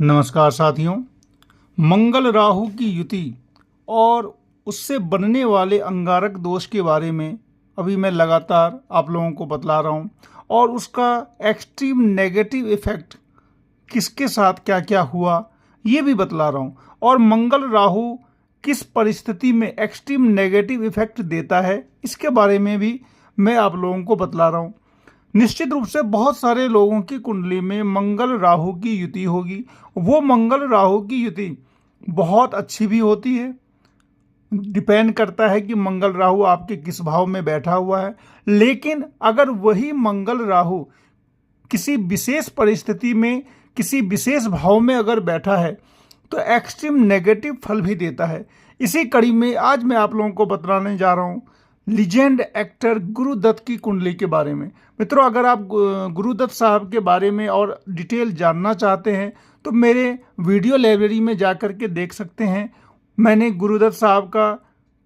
नमस्कार साथियों। मंगल राहु की युति और उससे बनने वाले अंगारक दोष के बारे में अभी मैं लगातार आप लोगों को बतला रहा हूँ और उसका एक्सट्रीम नेगेटिव इफ़ेक्ट किसके साथ क्या क्या हुआ ये भी बतला रहा हूँ। और मंगल राहु किस परिस्थिति में एक्सट्रीम नेगेटिव इफ़ेक्ट देता है इसके बारे में भी मैं आप लोगों को बतला रहा हूँ। निश्चित रूप से बहुत सारे लोगों की कुंडली में मंगल राहु की युति होगी। वो मंगल राहु की युति बहुत अच्छी भी होती है, डिपेंड करता है कि मंगल राहु आपके किस भाव में बैठा हुआ है। लेकिन अगर वही मंगल राहु किसी विशेष परिस्थिति में किसी विशेष भाव में अगर बैठा है तो एक्सट्रीम नेगेटिव फल भी देता है। इसी कड़ी में आज मैं आप लोगों को बतलाने जा रहा हूँ लीजेंड एक्टर गुरुदत्त की कुंडली के बारे में। मित्रों, अगर आप गुरुदत्त साहब के बारे में और डिटेल जानना चाहते हैं तो मेरे वीडियो लाइब्रेरी में जा कर के देख सकते हैं। मैंने गुरुदत्त साहब का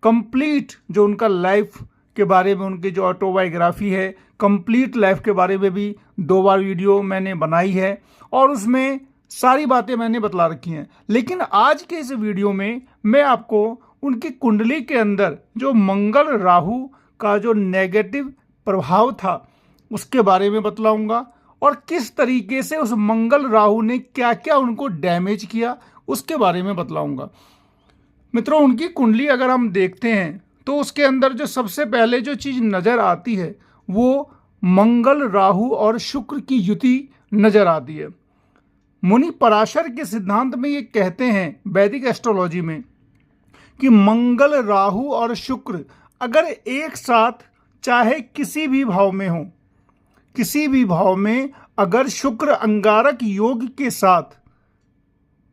कंप्लीट जो उनका लाइफ के बारे में, उनकी जो ऑटोबायोग्राफी है, कंप्लीट लाइफ के बारे में भी 2 बार वीडियो मैंने बनाई है और उसमें सारी बातें मैंने बतला रखी हैं। लेकिन आज के इस वीडियो में मैं आपको उनकी कुंडली के अंदर जो मंगल राहु का जो नेगेटिव प्रभाव था उसके बारे में बतलाऊंगा और किस तरीके से उस मंगल राहु ने क्या क्या उनको डैमेज किया उसके बारे में बतलाऊंगा। मित्रों, उनकी कुंडली अगर हम देखते हैं तो उसके अंदर जो सबसे पहले जो चीज़ नज़र आती है वो मंगल राहु और शुक्र की युति नज़र आती है। मुनि पराशर के सिद्धांत में ये कहते हैं वैदिक एस्ट्रोलॉजी में कि मंगल राहु और शुक्र अगर एक साथ चाहे किसी भी भाव में हो, किसी भी भाव में अगर शुक्र अंगारक योग के साथ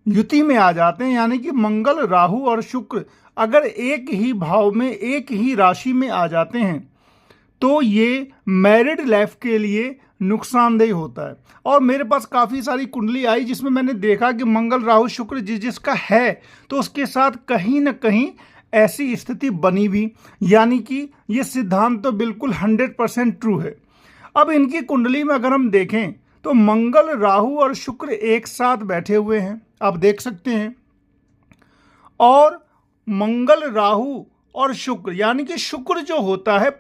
युति में आ जाते हैं, यानी कि मंगल राहु और शुक्र अगर एक ही भाव में एक ही राशि में आ जाते हैं तो ये मैरिड लाइफ के लिए नुकसानदेह होता है। और मेरे पास काफ़ी सारी कुंडली आई जिसमें मैंने देखा कि मंगल राहु शुक्र जिसका है तो उसके साथ कहीं ना कहीं ऐसी स्थिति बनी भी, यानी कि ये सिद्धांत तो बिल्कुल 100% ट्रू है। अब इनकी कुंडली में अगर हम देखें तो मंगल राहु और शुक्र एक साथ बैठे हुए हैं, आप देख सकते हैं। और मंगल राहु और शुक्र, यानी कि शुक्र जो होता है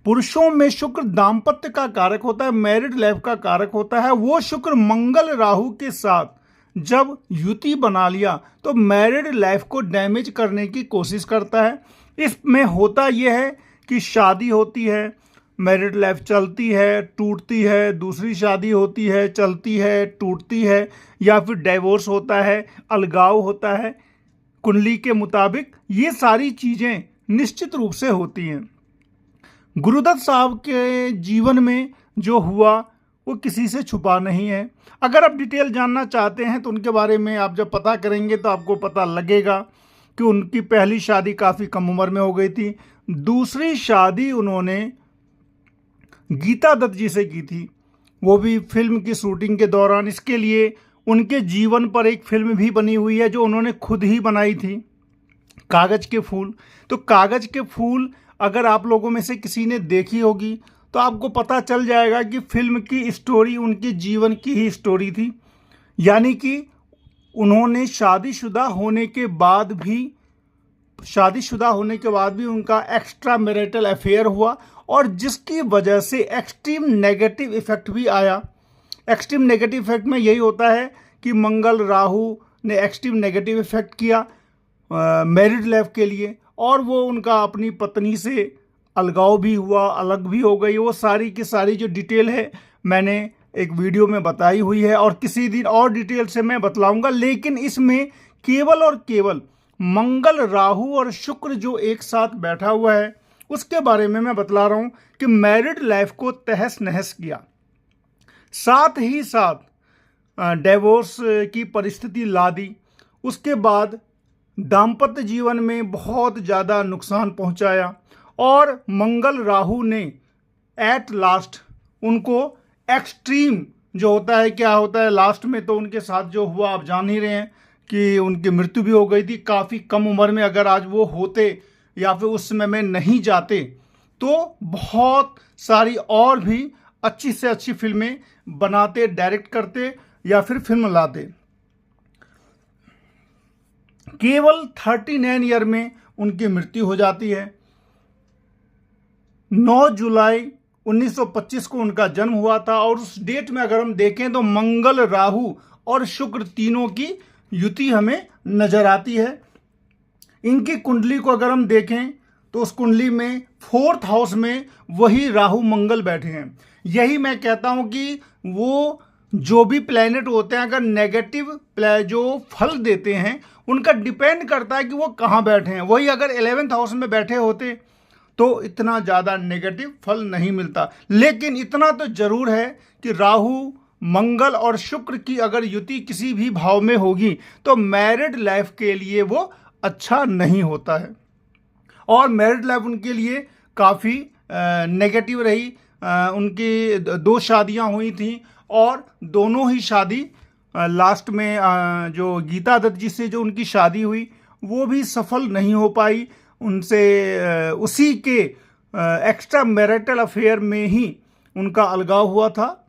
पुरुषों में शुक्र दाम्पत्य का कारक होता है, मैरिड लाइफ का कारक होता है। वो शुक्र मंगल राहु के साथ जब युति बना लिया तो मैरिड लाइफ को डैमेज करने की कोशिश करता है। इसमें होता यह है कि शादी होती है, मैरिड लाइफ चलती है, टूटती है, दूसरी शादी होती है, चलती है, टूटती है, या फिर डाइवोर्स होता है, अलगाव होता है। कुंडली के मुताबिक ये सारी चीज़ें निश्चित रूप से होती हैं। गुरुदत्त साहब के जीवन में जो हुआ वो किसी से छुपा नहीं है। अगर आप डिटेल जानना चाहते हैं तो उनके बारे में आप जब पता करेंगे तो आपको पता लगेगा कि उनकी पहली शादी काफ़ी कम उम्र में हो गई थी। दूसरी शादी उन्होंने गीता दत्त जी से की थी, वो भी फिल्म की शूटिंग के दौरान। इसके लिए उनके जीवन पर एक फिल्म भी बनी हुई है जो उन्होंने खुद ही बनाई थी, कागज़ के फूल। तो कागज़ के फूल अगर आप लोगों में से किसी ने देखी होगी तो आपको पता चल जाएगा कि फिल्म की स्टोरी उनके जीवन की ही स्टोरी थी। यानी कि उन्होंने शादीशुदा होने के बाद भी उनका एक्स्ट्रा मैरिटल अफेयर हुआ और जिसकी वजह से एक्सट्रीम नेगेटिव इफेक्ट भी आया। एक्सट्रीम नेगेटिव इफेक्ट में यही होता है कि मंगल राहु ने एक्सट्रीम नेगेटिव इफेक्ट किया मैरिड लाइफ के लिए और वो उनका अपनी पत्नी से अलगाव भी हुआ, अलग भी हो गई। वो सारी की सारी जो डिटेल है मैंने एक वीडियो में बताई हुई है और किसी दिन और डिटेल से मैं बतलाऊंगा। लेकिन इसमें केवल और केवल मंगल राहु और शुक्र जो एक साथ बैठा हुआ है उसके बारे में मैं बतला रहा हूँ कि मैरिड लाइफ को तहस नहस किया, साथ ही साथ डिवोर्स की परिस्थिति ला दी। उसके बाद दाम्पत्य जीवन में बहुत ज़्यादा नुकसान पहुंचाया और मंगल राहु ने एट लास्ट उनको एक्सट्रीम जो होता है, क्या होता है लास्ट में, तो उनके साथ जो हुआ आप जान ही रहे हैं कि उनकी मृत्यु भी हो गई थी काफ़ी कम उम्र में। अगर आज वो होते या फिर उस समय में नहीं जाते तो बहुत सारी और भी अच्छी से अच्छी फिल्में बनाते, डायरेक्ट करते, या फिर फिल्म लाते। केवल 39 ईयर में उनकी मृत्यु हो जाती है। 9 जुलाई 1925 को उनका जन्म हुआ था और उस डेट में अगर हम देखें तो मंगल, राहु और शुक्र तीनों की युति हमें नजर आती है। इनकी कुंडली को अगर हम देखें तो उस कुंडली में 4th हाउस में वही राहु मंगल बैठे हैं। यही मैं कहता हूं कि वो जो भी प्लैनेट होते हैं अगर नेगेटिव जो फल देते हैं उनका डिपेंड करता है कि वो कहाँ बैठे हैं। वही अगर 11th हाउस में बैठे होते तो इतना ज़्यादा नेगेटिव फल नहीं मिलता। लेकिन इतना तो जरूर है कि राहु, मंगल और शुक्र की अगर युति किसी भी भाव में होगी तो मैरिड लाइफ के लिए वो अच्छा नहीं होता है। और मैरिड लाइफ उनके लिए काफ़ी नेगेटिव रही। उनकी 2 शादियां हुई थी और दोनों ही शादी लास्ट में जो गीता दत्त जी से जो उनकी शादी हुई वो भी सफल नहीं हो पाई। उनसे उसी के एक्स्ट्रा मैरिटल अफेयर में ही उनका अलगाव हुआ था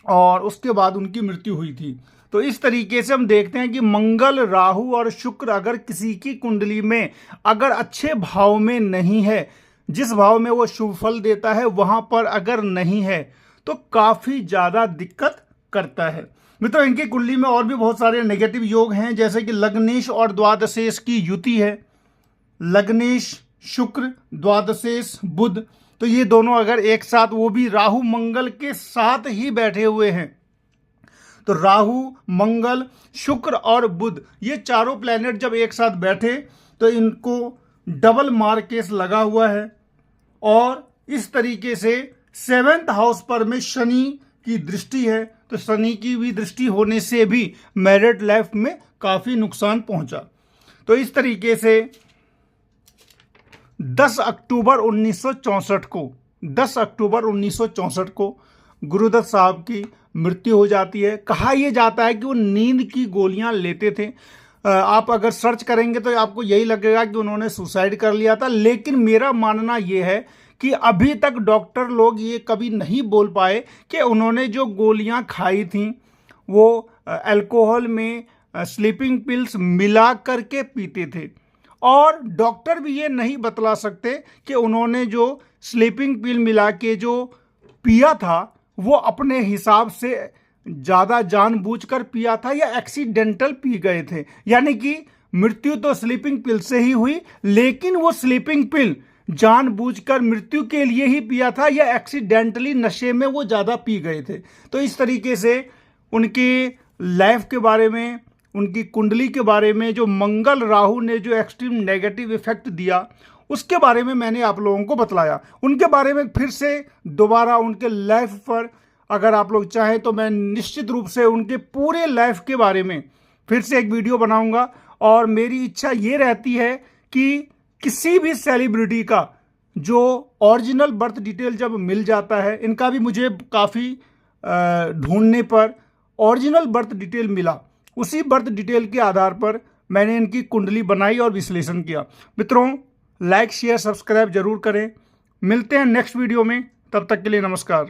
और उसके बाद उनकी मृत्यु हुई थी। तो इस तरीके से हम देखते हैं कि मंगल, राहु और शुक्र अगर किसी की कुंडली में अगर अच्छे भाव में नहीं है, जिस भाव में वो शुभ फल देता है वहां पर अगर नहीं है तो काफ़ी ज़्यादा दिक्कत करता है। मित्रों, इनकी कुंडली में और भी बहुत सारे नेगेटिव योग हैं, जैसे कि लग्नेश और द्वादशेष की युति है। लग्नेश शुक्र, द्वादशेष बुध, तो ये दोनों अगर एक साथ, वो भी राहु मंगल के साथ ही बैठे हुए हैं, तो राहु, मंगल, शुक्र और बुध ये चारों प्लैनेट जब एक साथ बैठे तो इनको डबल मार्केस लगा हुआ है। और इस तरीके से 7th हाउस पर में शनि की दृष्टि है, तो शनि की भी दृष्टि होने से भी मैरिड लाइफ में काफ़ी नुकसान पहुंचा। तो इस तरीके से 10 अक्टूबर 1964 को गुरुदत्त साहब की मृत्यु हो जाती है। कहा यह जाता है कि वो नींद की गोलियां लेते थे। आप अगर सर्च करेंगे तो आपको यही लगेगा कि उन्होंने सुसाइड कर लिया था। लेकिन मेरा मानना यह है कि अभी तक डॉक्टर लोग ये कभी नहीं बोल पाए कि उन्होंने जो गोलियां खाई थी वो अल्कोहल में स्लीपिंग पिल्स मिला करके पीते थे। और डॉक्टर भी ये नहीं बतला सकते कि उन्होंने जो स्लीपिंग पिल मिला के जो पिया था वो अपने हिसाब से ज़्यादा जानबूझकर पिया था या एक्सीडेंटल पी गए थे। यानी कि मृत्यु तो स्लीपिंग पिल से ही हुई, लेकिन वो स्लीपिंग पिल जानबूझकर मृत्यु के लिए ही पिया था या एक्सीडेंटली नशे में वो ज़्यादा पी गए थे। तो इस तरीके से उनकी लाइफ के बारे में, उनकी कुंडली के बारे में जो मंगल राहु ने जो एक्सट्रीम नेगेटिव इफेक्ट दिया उसके बारे में मैंने आप लोगों को बतलाया। उनके बारे में फिर से दोबारा उनके लाइफ पर अगर आप लोग चाहें तो मैं निश्चित रूप से उनके पूरे लाइफ के बारे में फिर से एक वीडियो बनाऊंगा। और मेरी इच्छा ये रहती है कि किसी भी सेलिब्रिटी का जो ओरिजिनल बर्थ डिटेल जब मिल जाता है, इनका भी मुझे काफ़ी ढूंढने पर ओरिजिनल बर्थ डिटेल मिला, उसी बर्थ डिटेल के आधार पर मैंने इनकी कुंडली बनाई और विश्लेषण किया। मित्रों, लाइक शेयर सब्सक्राइब जरूर करें। मिलते हैं नेक्स्ट वीडियो में, तब तक के लिए नमस्कार।